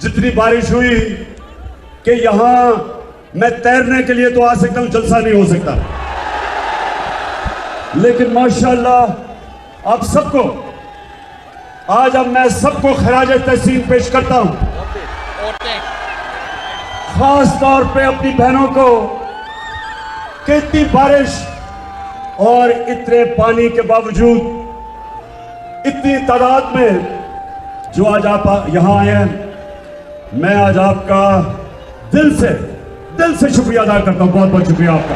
जितनी बारिश हुई कि यहां मैं तैरने के लिए तो आ सकता हूं, जलसा नहीं हो सकता। लेकिन माशाअल्लाह आप सबको आज अब मैं सबको खराज तहसीन पेश करता हूं, खास तौर पे अपनी बहनों को कि इतनी बारिश और इतने पानी के बावजूद इतनी तादाद में जो आज आप यहां आए हैं, मैं आज आपका दिल से शुक्रिया अदा करता हूं। बहुत बहुत शुक्रिया आपका।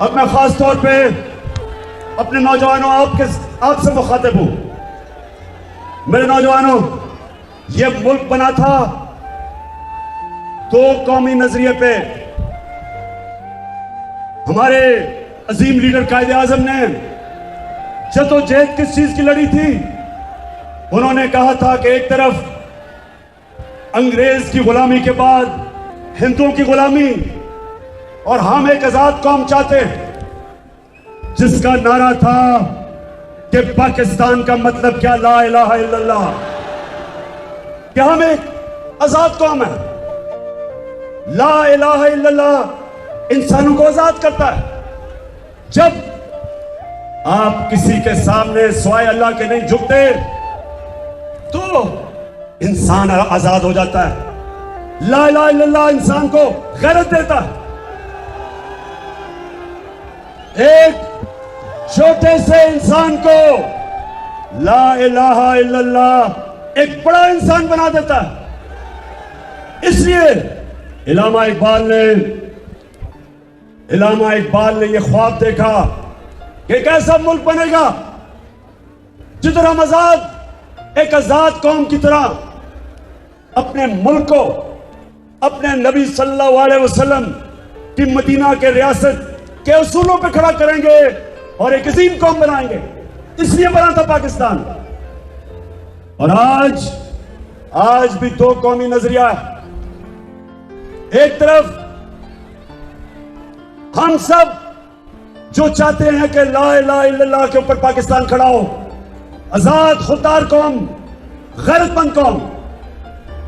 अब मैं खास तौर पे अपने नौजवानों आपसे मुखातिब हूं। मेरे नौजवानों, ये मुल्क बना था दो कौमी नजरिए पे। हमारे अजीम लीडर कायद आजम ने जद्दोजहद किस चीज की लड़ी थी? उन्होंने कहा था कि एक तरफ अंग्रेज की गुलामी के बाद हिंदुओं की गुलामी, और हम एक आजाद कौम चाहते हैं जिसका नारा था कि पाकिस्तान का मतलब क्या, ला इलाहा इल्लल्लाह, कि हम एक आजाद कौम है। ला इलाहा इल्लल्लाह इंसानों को आजाद करता है। जब आप किसी के सामने सिवाय अल्लाह के नहीं झुकते तो इंसान आजाद हो जाता है। ला इलाहा इल्लल्लाह इंसान को गैरत देता है। एक छोटे से इंसान को ला इलाहा इल्लल्लाह एक बड़ा इंसान बना देता है। इसलिए इलामा इकबाल ने यह ख्वाब देखा कि एक ऐसा मुल्क बनेगा जिधर हम एक आजाद कौम की तरह अपने मुल्क को अपने नबी सल्लल्लाहु अलैहि वसल्लम की मदीना के रियासत के उसूलों पे खड़ा करेंगे और एक अजीम कौम बनाएंगे। इसलिए बना था पाकिस्तान। और आज भी दो कौमी नजरिया है। एक तरफ हम सब जो चाहते हैं कि ला इलाहा इल्लल्लाह के ऊपर पाकिस्तान खड़ा हो, आजाद खुददार कौम, गैरतमंद कौम,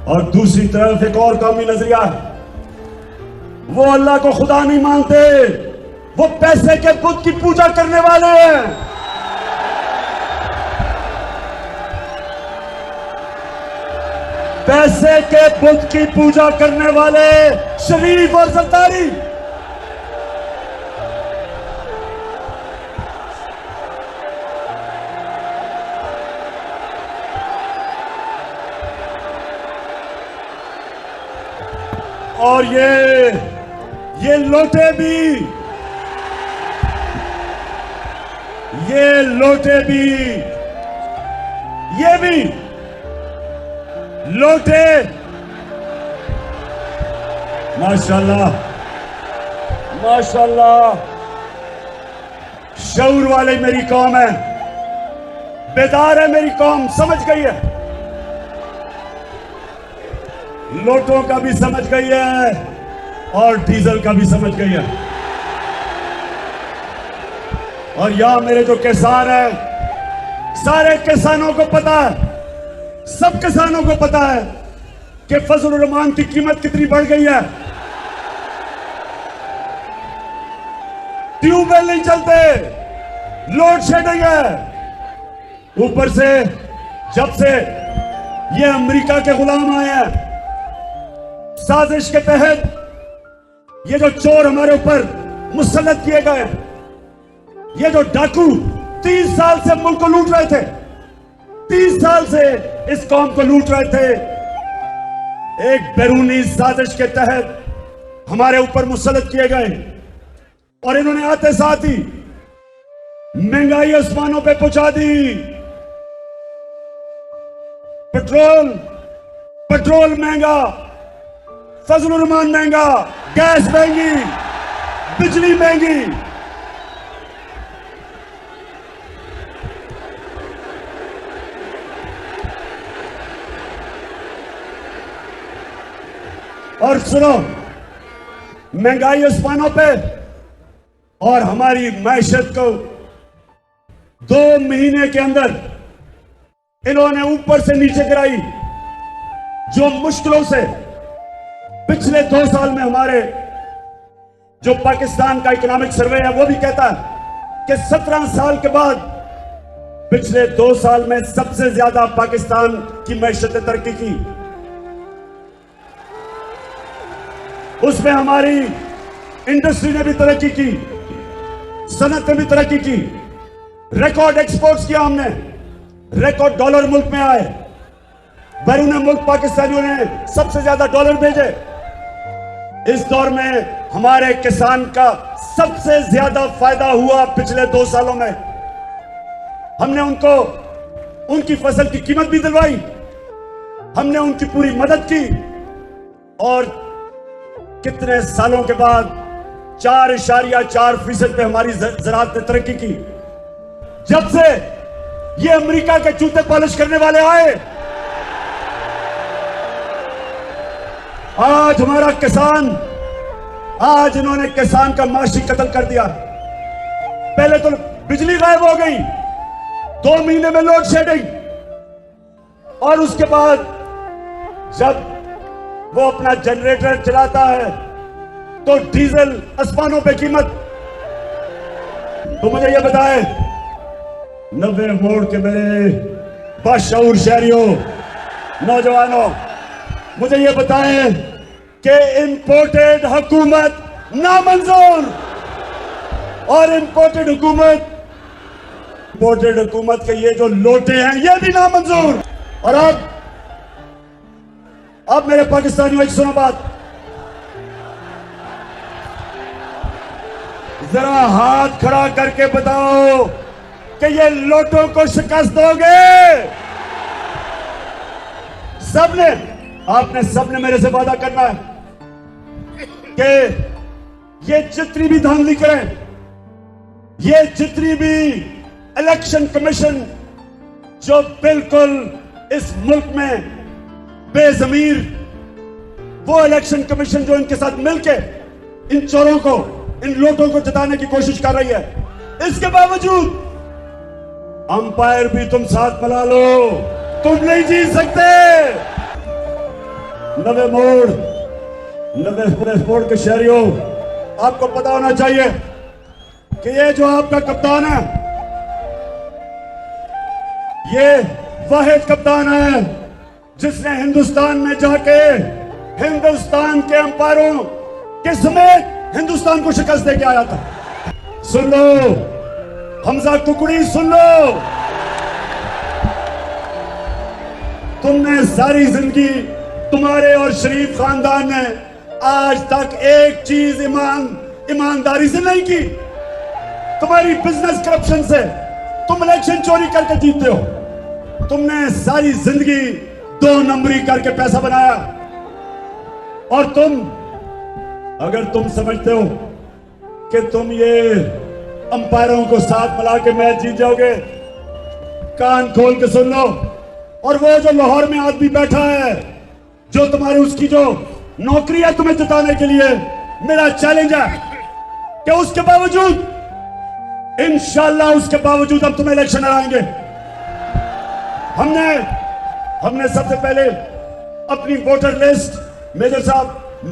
और दूसरी तरफ एक और कौमी नजरिया है, वो अल्लाह को खुदा नहीं मानते, वो पैसे के बुत की पूजा करने वाले हैं। पैसे के बुत की पूजा करने वाले शरीफ और सरदारी। और ये लोटे भी ये भी लोटे माशाल्लाह शऊर वाले मेरी कौम है, बेदार है मेरी कौम, समझ गई है, लोटों का भी समझ गई है और डीजल का भी समझ गई है। और यहां मेरे जो किसान हैं, सारे किसानों को पता है, सब किसानों को पता है कि फजलुर रहमान की कीमत कितनी बढ़ गई है। ट्यूबवेल नहीं चलते, लोड शेडिंग है। ऊपर से जब से ये अमेरिका के गुलाम आए हैं, साजिश के तहत ये जो चोर हमारे ऊपर मुसल्लत किए गए, ये जो डाकू 30 साल से मुल्क को लूट रहे थे, 30 साल से इस कौम को लूट रहे थे, एक बैरूनी साजिश के तहत हमारे ऊपर मुसल्लत किए गए। और इन्होंने आते साथ ही महंगाई आसमानों पे पहुंचा दी। पेट्रोल महंगा, फजलुर रहमान महंगा, गैस महंगी, बिजली महंगी। और सुनो, महंगाई आसमानों पे, और हमारी मैशत को 2 महीने के अंदर इन्होंने ऊपर से नीचे गिराई, जो मुश्किलों से पिछले 2 साल में हमारे जो पाकिस्तान का इकोनॉमिक सर्वे है वो भी कहता है कि 17 साल के बाद पिछले 2 साल में सबसे ज्यादा पाकिस्तान की मैशत ने तरक्की की। उसमें हमारी इंडस्ट्री ने भी तरक्की की, सनत ने भी तरक्की की, रिकॉर्ड एक्सपोर्ट्स किया हमने, रिकॉर्ड डॉलर मुल्क में आए, बैरून मुल्क पाकिस्तानियों ने सबसे ज्यादा डॉलर भेजे। इस दौर में हमारे किसान का सबसे ज्यादा फायदा हुआ पिछले 2 सालों में। हमने उनको उनकी फसल की कीमत भी दिलवाई, हमने उनकी पूरी मदद की, और कितने सालों के बाद 4.4% पे हमारी ज़राअत ने तरक्की की। जब से ये अमेरिका के जूते पॉलिश करने वाले आए, आज हमारा किसान, आज इन्होंने किसान का माशी कत्ल कर दिया। पहले तो बिजली गायब हो गई, 2 महीने में लोड शेडिंग, और उसके बाद जब वो अपना जनरेटर चलाता है तो डीजल आसमानों पे कीमत। तो मुझे ये बताएं, 90 मोड़ के मेरे बाशऊर शहरियों, नौजवानों, मुझे ये बताएं कि इंपोर्टेड हुकूमत नामंजूर, और इंपोर्टेड हुकूमत के ये जो लोटे हैं ये भी नामंजूर। और अब मेरे पाकिस्तानियों एक सुनो बात, जरा हाथ खड़ा करके बताओ कि ये लोटों को शिकस्त दोगे? सबने, आपने सबने मेरे से वादा करना है कि ये जितनी भी धांधली करें, ये जितनी भी इलेक्शन कमीशन जो बिल्कुल इस मुल्क में बेजमीर, वो इलेक्शन कमीशन जो इनके साथ मिलके इन चोरों को, इन लोटों को जिताने की कोशिश कर रही है, इसके बावजूद अंपायर भी तुम साथ मिला लो, तुम नहीं जीत सकते। 90 मोड़ के शहरियों, आपको पता होना चाहिए कि ये जो आपका कप्तान है, ये वाहिद कप्तान है जिसने हिंदुस्तान में जाके हिंदुस्तान के अंपायरों के समेत हिंदुस्तान को शिकस्त देके आया था। सुन लो हमजा कुकड़ी, सुन लो, तुमने सारी जिंदगी, तुम्हारे और शरीफ खानदान ने आज तक एक चीज ईमानदारी से नहीं की। तुम्हारी बिजनेस करप्शन से तुम इलेक्शन चोरी करके जीतते हो। तुमने सारी जिंदगी 2 नंबरी करके पैसा बनाया, और अगर तुम समझते हो कि तुम ये अंपायरों को साथ मिला के मैच जीत जाओगे, कान खोल के सुन लो। और वो जो लाहौर में आदमी बैठा है, जो तुम्हारी उसकी जो नौकरी है तुम्हें जिताने के लिए, मेरा चैलेंज है कि उसके बावजूद, इंशाल्लाह उसके बावजूद हम तुम्हें इलेक्शन हराएंगे। हमने सबसे पहले अपनी वोटर लिस्ट, मेजर साहब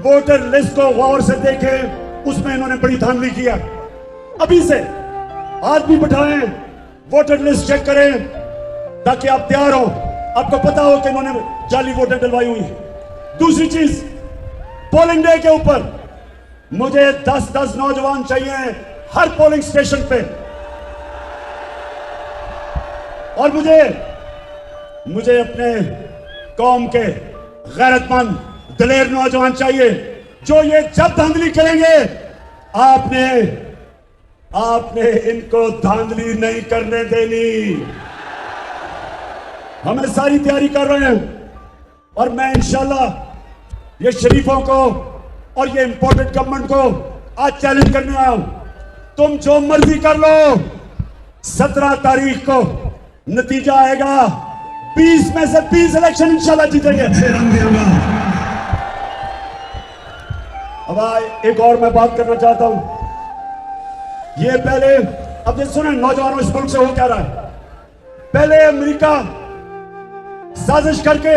वोटर लिस्ट को गौर से देखें, उसमें इन्होंने बड़ी धांधली किया। अभी से आदमी बिठाएं, वोटर लिस्ट चेक करें, ताकि आप तैयार हो, आपको पता हो कि इन्होंने जाली वोटर डलवाई हुई है। दूसरी चीज, पोलिंग डे के ऊपर मुझे 10-10 नौजवान चाहिए हर पोलिंग स्टेशन पे, और मुझे अपने कौम के गैरतमंद दलेर नौजवान चाहिए, जो ये जब धांधली करेंगे, आपने इनको धांधली नहीं करने देनी। हमें सारी तैयारी कर रहे हैं, और मैं इंशाल्लाह ये शरीफों को और ये इंपोर्टेड गवर्नमेंट को आज चैलेंज करने आया हूं। तुम जो मर्जी कर लो, 17 तारीख को नतीजा आएगा, 20 में से 20 इलेक्शन इंशाल्लाह जीतेंगे। अब एक और मैं बात करना चाहता हूं। ये पहले, अब ये सुने नौजवानों, इस मुल्क से हो क्या रहा है। पहले अमेरिका साजिश करके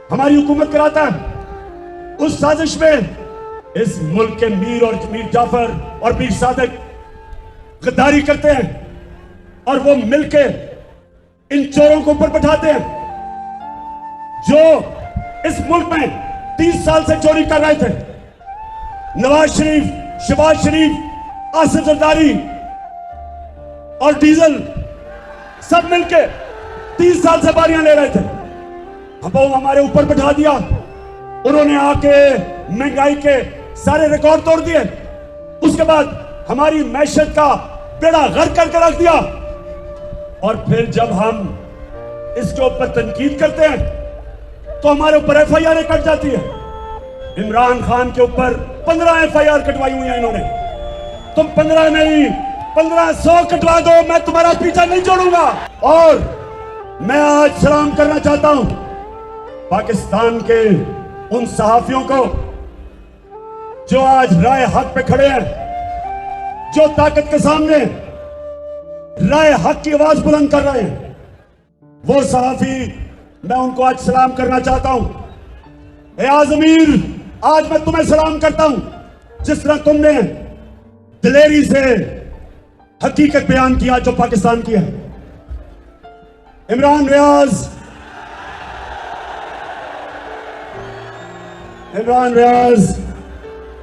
हमारी हुकूमत कराता है। उस साजिश में इस मुल्क के मीर जाफर और मीर सादिक गद्दारी करते हैं और वो मिलके इन चोरों को ऊपर बैठाते हैं जो इस मुल्क में 30 साल से चोरी कर रहे थे। नवाज शरीफ, शहबाज शरीफ, आसिफ जरदारी और डीजल सब मिलके 30 साल से बारियां ले रहे थे। वो हमारे ऊपर बैठा दिया। उन्होंने आके महंगाई के सारे रिकॉर्ड तोड़ दिए। उसके बाद हमारी मैशत का बेड़ा गर्क करके रख दिया। और फिर जब हम इसके ऊपर तनकीद करते हैं तो हमारे ऊपर FIR कट जाती है। इमरान खान के ऊपर 15 FIR कटवाई हुई है इन्होंने। तुम 15 नहीं 1500 कटवा दो, मैं तुम्हारा पीछा नहीं छोड़ूंगा। और मैं आज सलाम करना चाहता हूं पाकिस्तान के उन सहाफियों को जो आज राय हक पे खड़े हैं, जो ताकत के सामने राय हक की आवाज बुलंद कर रहे हैं। वो सहाफी, मैं उनको आज सलाम करना चाहता हूं। ए आजमीर, आज मैं तुम्हें सलाम करता हूं जिस तरह तुमने दिलेरी से हकीकत बयान किया जो पाकिस्तान की है। इमरान रियाज,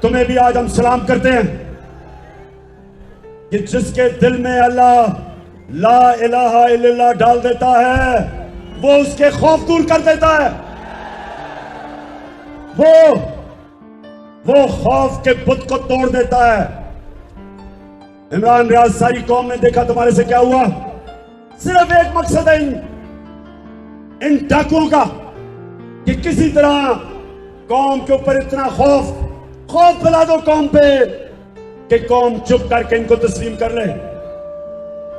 तुम्हें भी आज हम सलाम करते हैं कि जिसके दिल में अल्लाह ला इलाहा इल्लल्लाह डाल देता है वो उसके खौफ दूर कर देता है। वो खौफ के बुत को तोड़ देता है। इमरान रियाज, सारी कौम ने देखा तुम्हारे से क्या हुआ। सिर्फ एक मकसद है इन डाकुओं का कि किसी तरह कौम के ऊपर इतना खौफ फैला दो कौम पे कि कौम चुप करके इनको तस्लीम कर ले।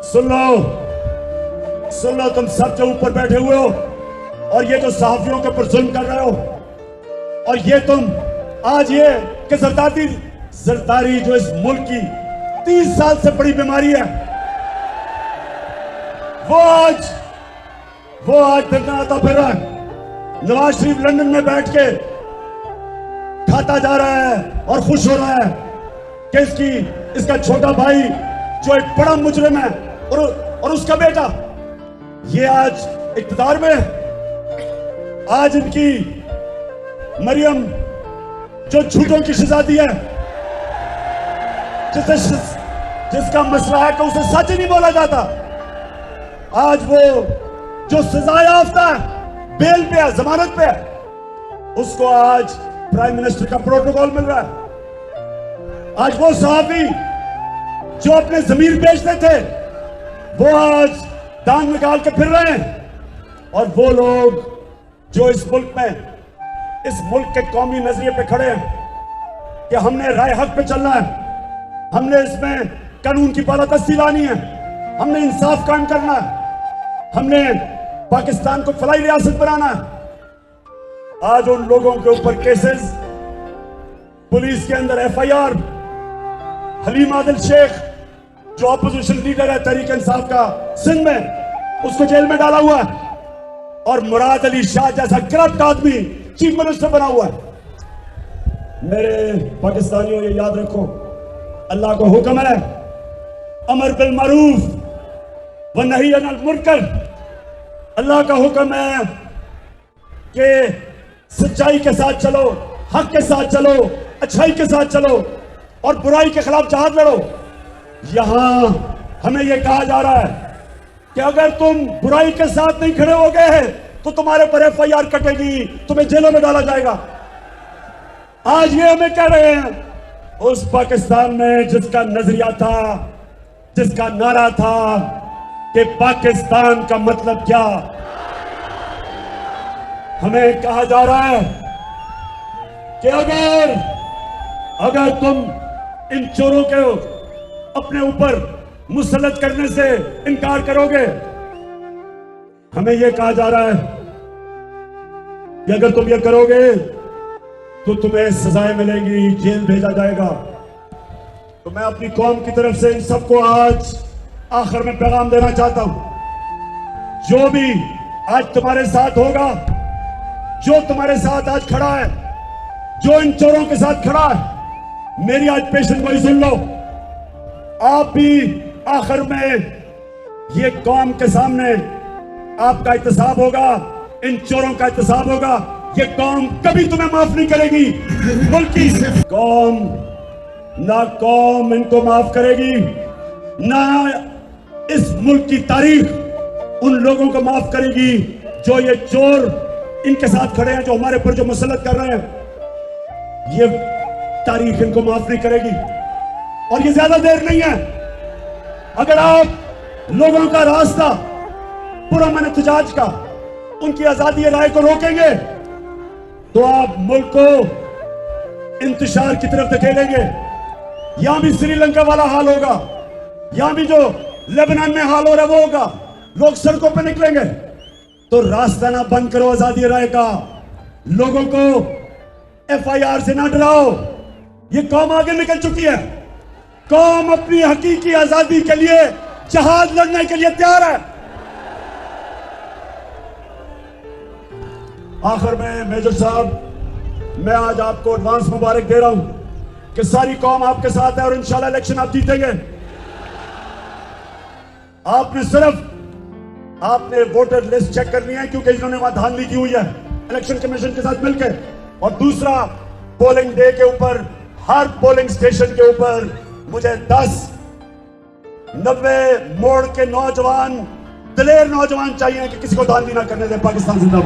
सुन लो तुम सब जो ऊपर बैठे हुए हो और ये जो सहाफियों के ऊपर जुल्म कर रहे हो, और ये तुम आज ये कि जरदारी जो इस मुल्क की 30 साल से बड़ी बीमारी है, वो आज आता फिर रहा है। नवाज शरीफ लंदन में बैठ के खाता जा रहा है और खुश हो रहा है कि इसका छोटा भाई जो एक बड़ा मुजरिम है और उसका बेटा ये आज इक़्तिदार में है। आज इनकी मरियम जो झूठों की शहजादी है, जिसका मसला है कि उसे सच नहीं बोला जाता, आज वो जो सजा याफ्ता है, बेल पे है, जमानत पे है, उसको आज प्राइम मिनिस्टर का प्रोटोकॉल मिल रहा है। आज वो सहाफी जो अपने जमीर बेचते थे वो आज दांग निकाल के फिर रहे हैं। और वो लोग जो इस मुल्क के कौमी नजरिए पे खड़े हैं कि हमने राय हक पे चलना है, हमने इसमें कानून की बालादस्ती लानी है, हमने इंसाफ कायम करना है, हमने पाकिस्तान को फलाई रियासत बनाना है। आज उन लोगों के ऊपर केसेस, पुलिस के अंदर FIR, हलीम आदिल शेख जो अपोजिशन लीडर है तहरीक इंसाफ का सिंध में, उसको जेल में डाला हुआ है। और मुराद अली शाह जैसा करप्ट आदमी चीफ मिनिस्टर बना हुआ है। मेरे पाकिस्तानियों, ये याद रखो, अल्लाह का हुक्म है अमर बिल मारूफ व नही अनिल मुनकर। अल्लाह का हुक्म है कि सच्चाई के साथ चलो, हक के साथ चलो, अच्छाई के साथ चलो और बुराई के खिलाफ जहाद लड़ो। यहां हमें यह कहा जा रहा है कि अगर तुम बुराई के साथ नहीं खड़े हो गए तो तुम्हारे पर FIR कटेगी, तुम्हें जेलों में डाला जाएगा। आज ये हमें कह रहे हैं उस पाकिस्तान में जिसका नजरिया था, जिसका नारा था कि पाकिस्तान का मतलब क्या, हमें कहा जा रहा है कि अगर तुम इन चोरों के अपने ऊपर मुसल्लत करने से इनकार करोगे, हमें यह कहा जा रहा है कि अगर तुम ये करोगे तो तुम्हें सजाएं मिलेंगी, जेल भेजा जाएगा। तो मैं अपनी कौम की तरफ से इन सबको आज आखिर में पैगाम देना चाहता हूं, जो भी आज तुम्हारे साथ होगा, जो तुम्हारे साथ आज खड़ा है, जो इन चोरों के साथ खड़ा है। मेरी आज पेशेंट गोई सुन लो, आप भी आखिर में ये कौम के सामने आपका एहतसाब होगा, इन चोरों का एहतसाब होगा। ये कौम कभी तुम्हें माफ नहीं करेगी। मुल्क की कौम ना कौम इनको माफ करेगी, ना इस मुल्क की तारीख उन लोगों को माफ करेगी जो ये चोर इनके साथ खड़े हैं, जो हमारे ऊपर जो मुसल्लत कर रहे हैं। ये तारीख इनको माफ नहीं करेगी। और ये ज्यादा देर नहीं है। अगर आप लोगों का रास्ता पुरअमन एहतजाज का, उनकी आजादी राय को रोकेंगे, तो आप मुल्क को इंतशार की तरफ धकेलेंगे। यहां भी श्रीलंका वाला हाल होगा, यहां भी जो लेबनान में हाल हो रहा है वो होगा। लोग सड़कों पर निकलेंगे। तो रास्ता ना बंद करो आजादी राय का। लोगों को FIR से ना डराओ। ये कौम आगे निकल चुकी है। कौम अपनी हकीकी आजादी के लिए जहाद लड़ने के लिए तैयार है। आखिर में मेजर साहब, मैं आज आपको एडवांस मुबारक दे रहा हूं कि सारी कौम आपके साथ है और इंशाल्लाह इलेक्शन आप जीतेंगे। आपने वोटर लिस्ट चेक करनी है, क्योंकि इन्होंने वहां धांधली की हुई है इलेक्शन कमीशन के साथ मिलकर। और दूसरा, पोलिंग डे के ऊपर हर पोलिंग स्टेशन के ऊपर मुझे 10-90 मोड़ के नौजवान, दिलेर नौजवान चाहिए कि किसी को धांधली ना करने दे। पाकिस्तान जिंदाबाद।